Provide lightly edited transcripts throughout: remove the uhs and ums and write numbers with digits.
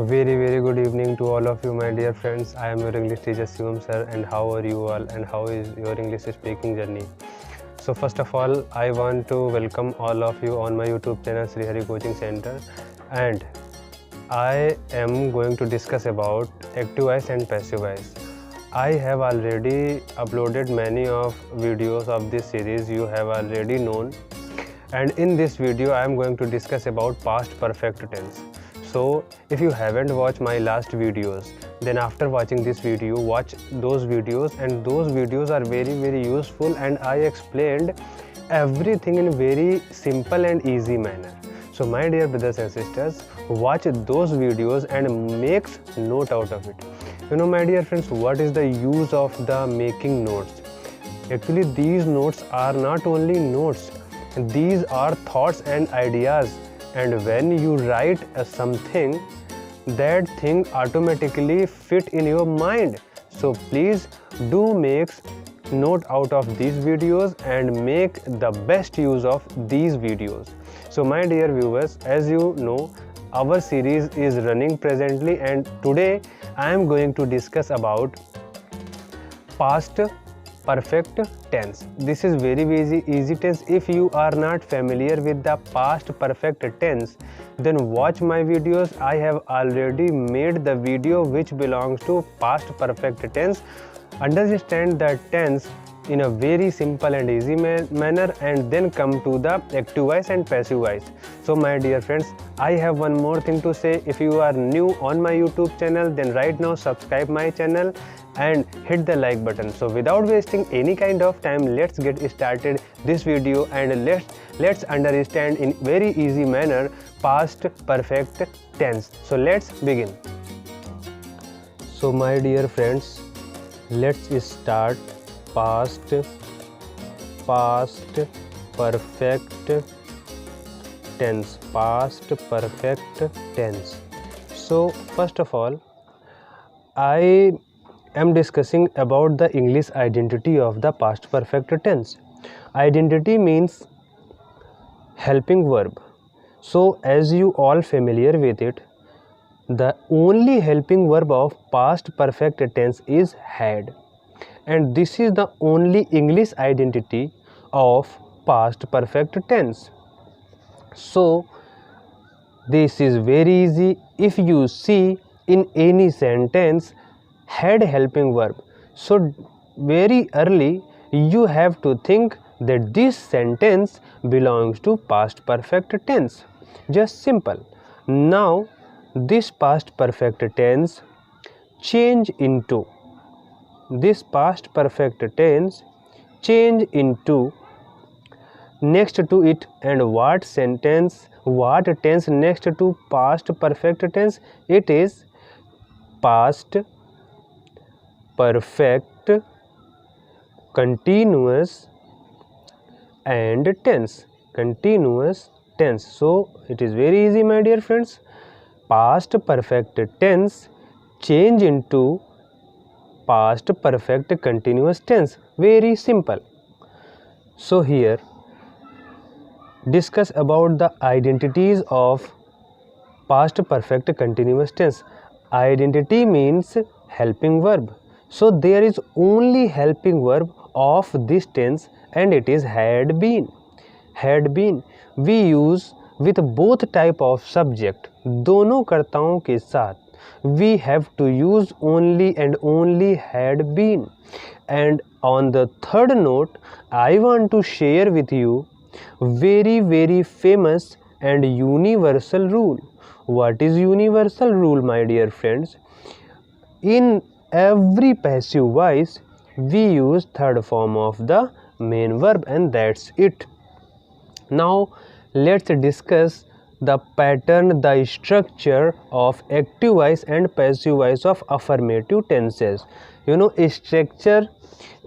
Very good evening to all of you, my dear friends. I am your English teacher Shivam sir, and how are you all, and how is your English speaking journey? So first of all, I want to welcome all of you on my YouTube channel Sri Hari Coaching Center, and I am going to discuss about active voice and passive voice. I have already uploaded many of videos of this series you have already known, and in this video I am going to discuss about past perfect tense. So if you haven't watched my last videos, then after watching this video, watch those videos, and those videos are very useful, and I explained everything in very simple and easy manner. So my dear brothers and sisters, watch those videos and make note out of it. You know, my dear friends, what is the use of the making notes? Actually, these notes are not only notes, these are thoughts and ideas, and when you write something, that thing automatically fit in your mind. So please do make note out of these videos and make the best use of these videos. So my dear viewers, as you know, our series is running presently, and today I am going to discuss about past perfect tense. This is very easy tense. If you are not familiar with the past perfect tense, then watch my videos. I have already made the video which belongs to past perfect tense. Understand the tense in a very simple and easy manner, and then come to the active voice and passive voice. So my dear friends, I have one more thing to say. If you are new on my YouTube channel, then right now subscribe my channel and hit the like button. So without wasting any kind of time, let's get started this video, and let's understand in very easy manner past perfect tense. So let's begin. So my dear friends, let's start past perfect tense. Past perfect tense. So first of all, I am discussing about the English identity of the past perfect tense. Identity means helping verb. So as you all familiar with it, the only helping verb of past perfect tense is had, and this is the only English identity of past perfect tense. So this is very easy. If you see in any sentence had helping verb, so very early you have to think that this sentence belongs to past perfect tense. Just simple. Now this past perfect tense change into next to it, and what tense next to past perfect tense? It is past perfect continuous and tense. So it is very easy, my dear friends. Past perfect tense change into past perfect continuous tense. Very simple. So here discuss about the identities of past perfect continuous tense. Identity means helping verb. So there is only helping verb of this tense, and it is had been. We use with both type of subject. दोनों कर्ताओं के साथ we have to use only and only had been. And on the third note, I want to share with you very famous and universal rule. What is universal rule, my dear friends? In every passive voice we use third form of the main verb, and that's it. Now let's discuss the pattern, the structure of active voice and passive voice of affirmative tenses. You know, structure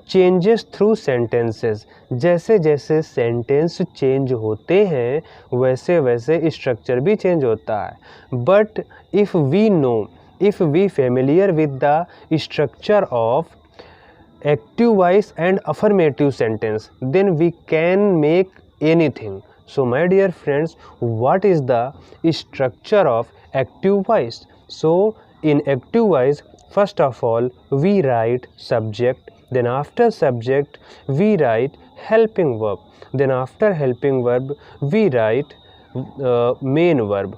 changes through sentences. जैसे जैसे sentence change होते हैं, वैसे वैसे structure भी change होता है. But if we familiar with the structure of active voice and affirmative sentence, then we can make anything. So my dear friends, what is the structure of active voice? So in active voice, first of all we write subject, then after subject we write helping verb, then after helping verb we write main verb,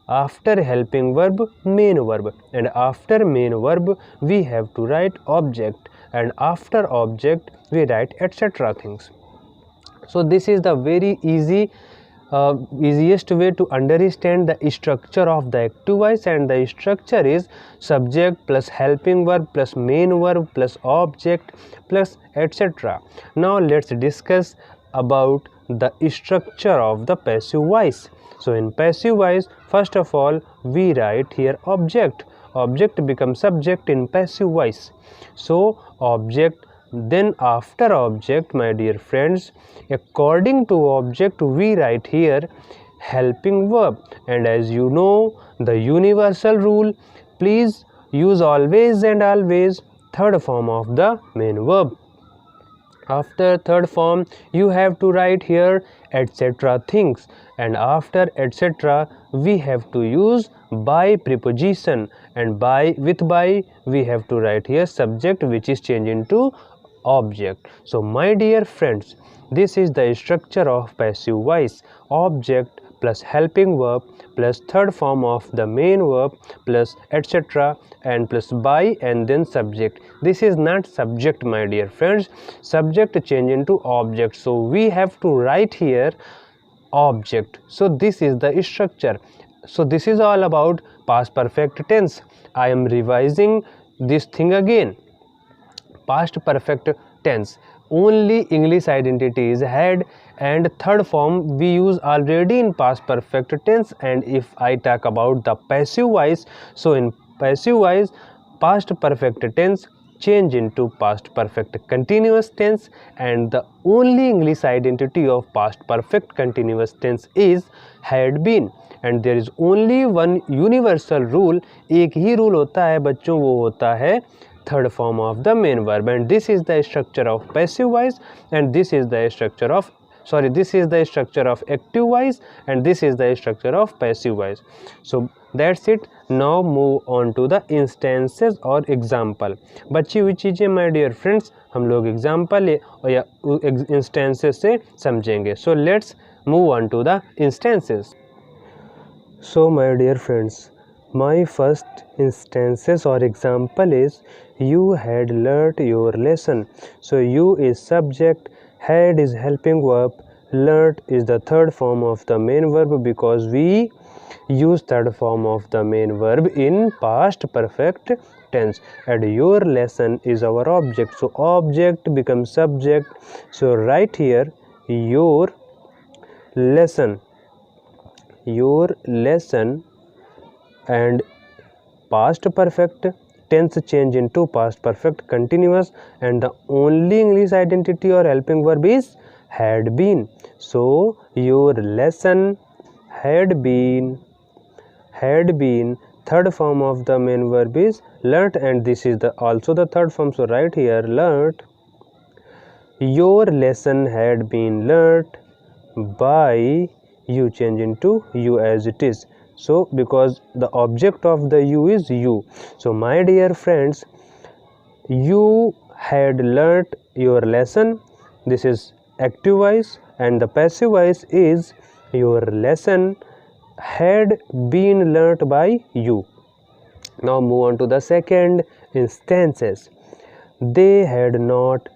after helping verb main verb, and after main verb we have to write object, and after object we write etc. things. So this is the very easiest way to understand the structure of the active voice, and the structure is subject plus helping verb plus main verb plus object plus etc. Now let's discuss about the structure of the passive voice. So in passive voice, first of all we write here object, object becomes subject in passive voice. So object, then after object, my dear friends, according to object we write here helping verb, and as you know the universal rule, please use always and always third form of the main verb. After third form you have to write here etc. things, and after etc. we have to use by preposition, and with by we have to write here subject which is changed into object. So my dear friends, this is the structure of passive voice: object plus helping verb plus third form of the main verb plus etc. and plus by and then subject. This is not subject, my dear friends, subject change into object, so we have to write here object. So this is the structure. So this is all about past perfect tense. I am revising this thing again. Past perfect tense, only English identity is had, and third form we use already in past perfect tense. And if I talk about the passive voice, so in passive voice past perfect tense change into past perfect continuous tense, and the only English identity of past perfect continuous tense is had been, and there is only one universal rule, एक ही rule होता है बच्चों, वो होता है third form of the main verb. And this is the structure of passive voice, and this is the structure of active voice, and this is the structure of passive voice. So that's it. Now move on to the instances or example. बची हुई चीज़ें my dear friends हम लोग example या instances से समझेंगे. So let's move on to the instances. So my dear friends, my first instances or example is you had learnt your lesson. So you is subject, had is helping verb, learnt is the third form of the main verb because we use third form of the main verb in past perfect tense, and your lesson is our object. So object becomes subject. So right here your lesson, and past perfect tense change into past perfect continuous, and the only English identity or helping verb is had been. So your lesson had been, third form of the main verb is learnt, and this is also the third form. So right here learnt, your lesson had been learnt by, you change into you as it is. So because the object of the you is you, so my dear friends, you had learnt your lesson, this is active voice, and the passive voice is your lesson had been learnt by you. Now move on to the second instances. They had not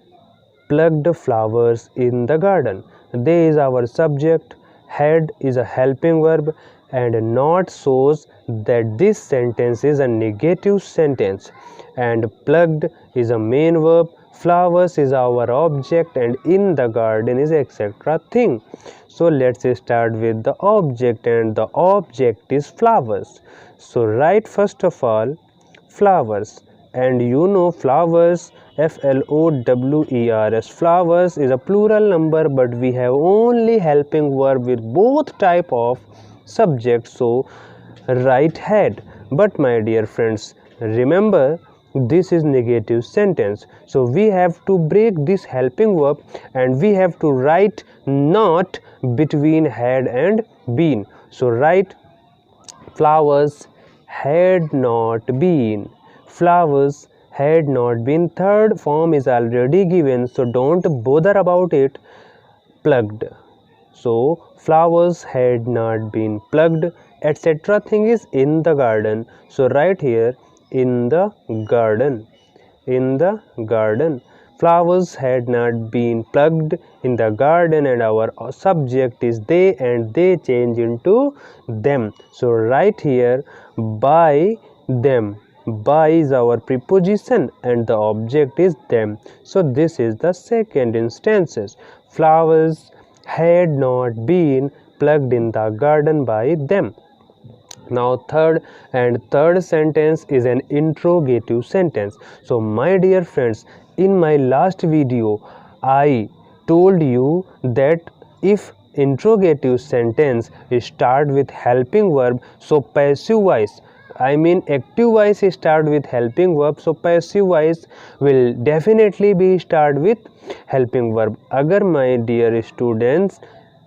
plucked flowers in the garden. They is our subject, had is a helping verb, and not shows that this sentence is a negative sentence, and plucked is a main verb, flowers is our object, and in the garden is etc. thing. So let's start with the object, and the object is flowers. So write first of all flowers, and you know flowers, flowers, flowers is a plural number, but we have only helping verb with both type of subject, so write had. But my dear friends, remember this is negative sentence, so we have to break this helping verb and we have to write not between had and been. So write flowers had not been. Flowers had not been. Third form is already given, so don't bother about it. Plucked. So flowers had not been plucked, etc. thing is in the garden. So right here, in the garden. In the garden. Flowers had not been plucked in the garden, and our subject is they, and they change into them. So right here, by them. By is our preposition and the object is them. So this is the second instances. Flowers had not been plucked in the garden by them. Now third sentence is an interrogative sentence. So my dear friends, in my last video I told you that if interrogative sentence start with helping verb, so passive voice, I mean active voice start with helping verb, so passive voice will definitely be start with helping verb. अगर my dear students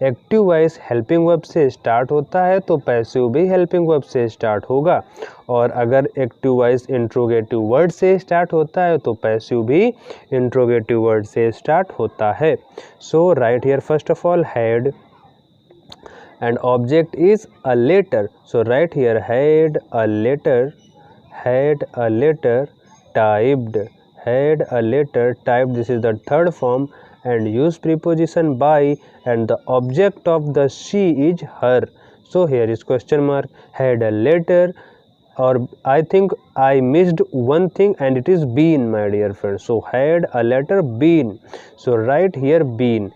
active voice helping verb से start होता है तो passive भी helping verb से start होगा, और अगर एक्टिव वॉइस इंट्रोगेटिव वर्ड से स्टार्ट होता है तो पैसिव भी इंट्रोगेटिव वर्ड से स्टार्ट होता है. So right here first of all head and object is a letter. So right here had a letter typed, had a letter typed. This is the third form, and use preposition by, and the object of the she is her. So here is question mark. Had a letter, or I think I missed one thing, and it is been, my dear friends. So had a letter been. So right here been.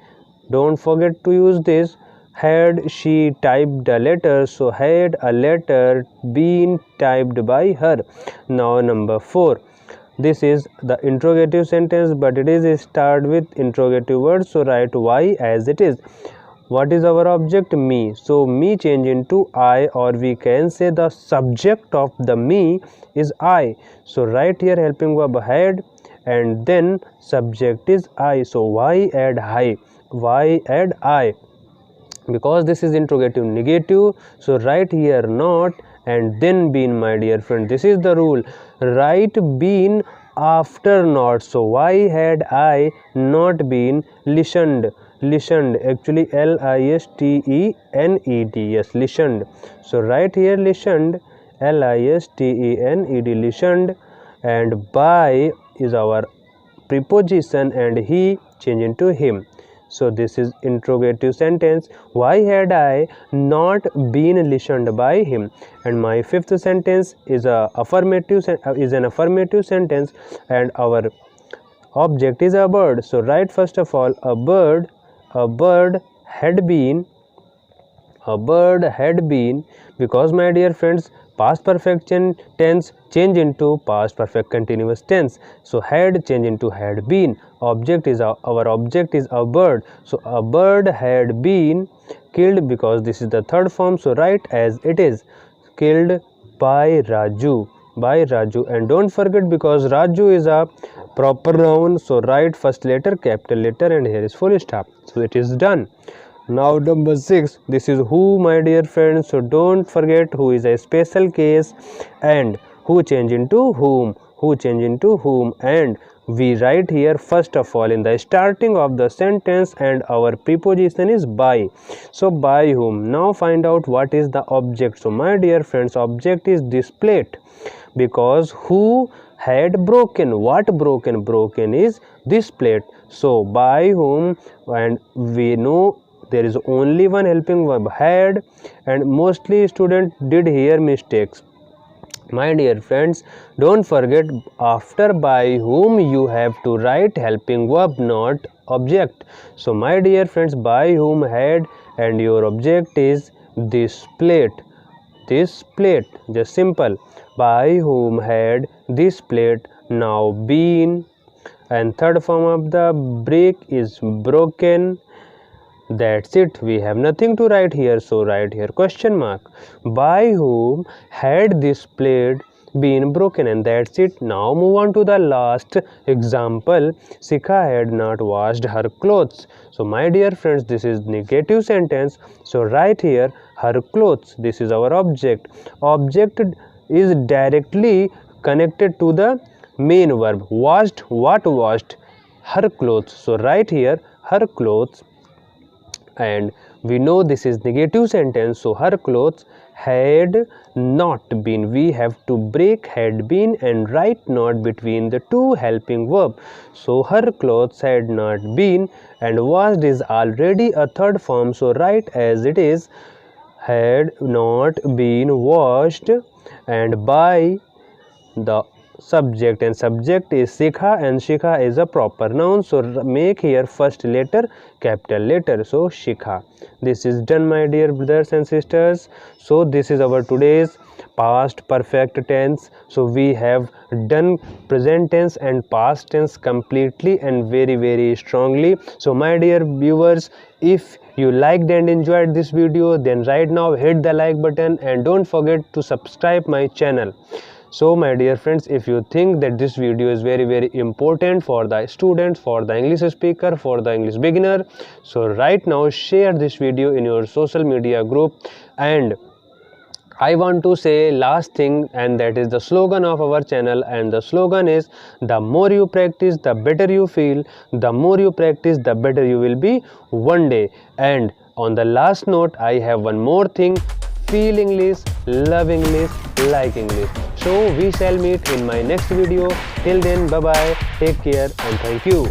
Don't forget to use this. Had she typed a letter, so had a letter been typed by her. Now number 4. This is the interrogative sentence, but it is start with interrogative word, so write y as it is. What is our object? Me. So me change into I, or we can say the subject of the me is I. So right here helping verb had, and then subject is I. So y add I, y add I, because this is interrogative negative. So write here not and then been, my dear friend. This is the rule. Write been after not. So why had I not been listened? Listened, actually listened, yes, listened. So right here listened, listened, listened, and by is our preposition, and he change into him. So this is interrogative sentence. Why had I not been listened by him? And my fifth sentence is an affirmative sentence, and our object is a bird. So write first of all a bird had been, because my dear friends past perfect tense change into past perfect continuous tense. So had change into had been. Object is our object is a bird. So a bird had been killed, because this is the third form. So write as it is, killed by Raju, and don't forget, because Raju is a proper noun, so write first letter capital letter, and here is full stop. So it is done. Now number 6, this is who, my dear friends. So don't forget who is a special case, and who change into whom, and we write here first of all in the starting of the sentence, and our preposition is by. So by whom. Now find out what is the object. So my dear friends, object is this plate, because who had broken. What broken? Broken is this plate. So by whom, and we know there is only one helping verb had, and mostly students did here mistakes. My dear friends, don't forget, after by whom you have to write helping verb, not object. So my dear friends, by whom had, and your object is this plate, just simple. By whom had this plate now been, and third form of the break is broken. That's it. We have nothing to write here, so write here question mark. By whom had this plate been broken? And that's it. Now move on to the last example. Sikha had not washed her clothes. So my dear friends, this is negative sentence. So write here her clothes. This is our object. Object is directly connected to the main verb. Washed, what washed? Her clothes. So write here her clothes, and we know this is negative sentence, so her clothes had not been. We have to break had been and write not between the two helping verb. So her clothes had not been, and washed is already a third form, so write as it is, had not been washed, and by the subject, and subject is Shikha, and Shikha is a proper noun, so make here first letter capital letter, so Shikha. This is done, my dear brothers and sisters. So this is our today's past perfect tense. So we have done present tense and past tense completely and very strongly. So my dear viewers, if you liked and enjoyed this video, then right now hit the like button and don't forget to subscribe my channel. So my dear friends, if you think that this video is very important for the students, for the English speaker, for the English beginner, so right now share this video in your social media group. And I want to say last thing, and that is the slogan of our channel, and the slogan is, the more you practice, the better you feel, the more you practice, the better you will be one day. And on the last note, I have one more thing: feel English, love English, like English. So we shall meet in my next video. Till then, bye bye, take care, and thank you.